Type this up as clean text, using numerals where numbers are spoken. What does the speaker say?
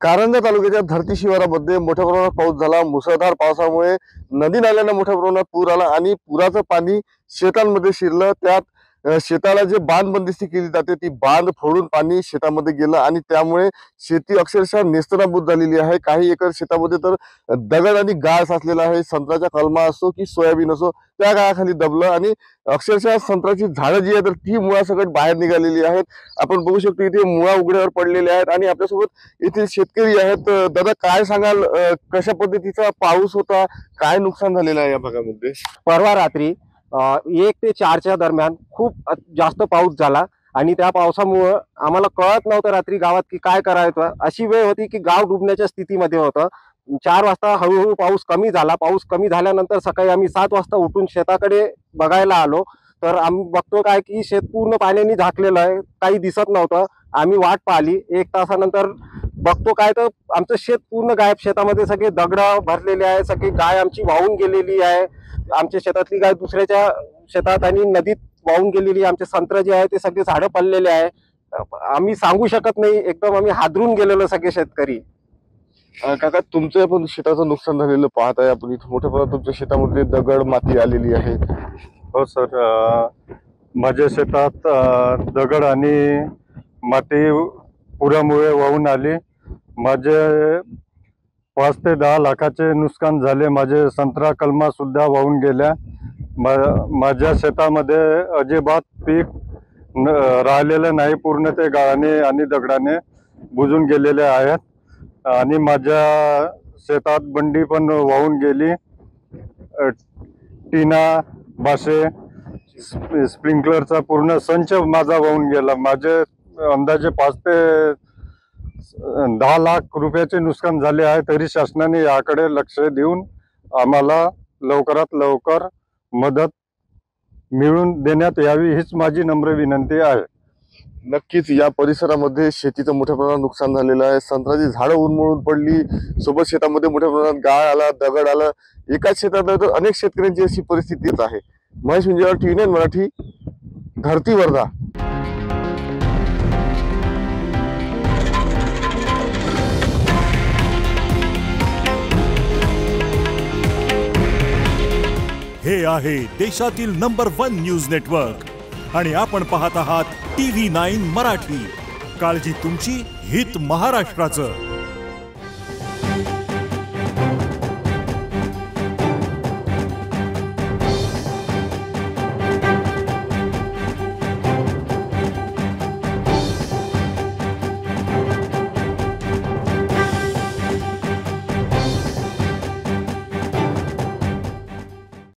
कारंजा तालुक्याच्या धरती शिवारामध्ये मोठ्या प्रमाणात पाऊस झाला। मुसळधार पावसामुळे नदी नाल्यांना मोठ्या प्रमाणात पूर आला आणि पुराचं पाणी शेतांमध्ये शिरलं। त्यात शेताला जे बांध बंदिस्ती केली जाते ती बांध फोडून पाणी शेतामध्ये गेलं आणि त्यामुळे शेती अक्षरशः नेस्तनाबूत झालेली आहे। काही एकर शेतामध्ये तर दगड आणि गाळ साचलेला आहे। संत्र्याच्या कलमा असो की सोयाबीन असो त्या गाळाखाली दबलं आणि अक्षरशः संत्र्याची झाडं जी आहेत तर ती मुळासकट बाहेर निघालेली आहेत। आपण बघू शकतो इथे मुळा उघड्यावर पडलेले आहेत आणि आपल्यासोबत येथील शेतकरी आहेत। दादा काय सांगाल, कशा पद्धतीचा पाऊस होता, काय नुकसान झालेलं आहे या भागामध्ये? परवा रात्री 1 ते 4च्या दरम्यान खूप जास्त पाऊस झाला आणि त्या पावसामुळे आम्हाला कळत नव्हतं रात्री गावात की काय करायचं। अशी वेळ होती की गाव डुबण्याच्या स्थितीमध्ये होतं। 4 वाजता हळूहळू पाऊस कमी झाला। पाऊस कमी झाल्यानंतर सकाळी आम्ही 7 वाजता उठून शेताकडे बघायला आलो तर आम्ही बघतो काय की शेत पूर्ण पाण्याने झाकलेलं आहे, काही दिसत नव्हतं। आम्ही वाट पाहिली, 1 तासानंतर बघतो काय तर आमचं शेत पूर्ण गायब। शेतामध्ये सगळे दगड भरलेले आहे, सगळी गाय आमची वाहून गेलेली आहे। आमच्या शेतातली गाय दुसऱ्याच्या शेतात आणि नदीत वाहून गेलेली। आमचे संत्र जे आहे ते सगळे झाडं पडलेले आहे। आम्ही सांगू शकत नाही, एकदम आम्ही हादरून गेलेलो सगळे शेतकरी। काका तुमचं पण शेताचं नुकसान झालेलं पाहत आहे आपण। इथे मोठ्या प्रमाणात तुमच्या शेतामध्ये दगड माती आलेली आहे। हो सर, माझ्या शेतात दगड आणि माती पुरामुळे वाहून आली। माझे 5 ते 10 लाखाचे नुकसान झाले। माझे संत्रा कलमा सुद्धा वाहून गेल्या। माझ्या शेतामध्ये अजिबात पीक राहिलेलं नाही, पूर्ण ते गाळाने आणि दगडाने बुजून गेलेले आहेत आणि माझ्या शेतात बंडी पण वाहून गेली। टीना, बासे, स्प्रिंकलरचा पूर्ण संच माझा वाहून गेला। माझे अंदाजे 5 ते 10 लाख रुपयाचे नुकसान झाले आहे। तरी शासनाने याकडे लक्ष देऊन आम्हाला लवकरात लवकर मदत मिळवून देण्यात यावी हीच माझी नम्र विनंती आहे। नक्कीच या परिसरामध्ये शेतीचं मोठ्या प्रमाणात नुकसान झालेलं आहे। संत्र्याची झाडं उन्मळून पडली, सोबत शेतामध्ये मोठ्या प्रमाणात गाळ आला, दगड आला। एकाच शेतात तर अनेक शेतकऱ्यांची अशी परिस्थितीच आहे। महेश मिंजेवार, TV9 मराठी, धरती वर्धा। हे आहे देशातील नंबर 1 न्यूज नेटवर्क आणि आपण पाहत आहात TV9 मराठी। काळजी तुमची, हित महाराष्ट्राचं।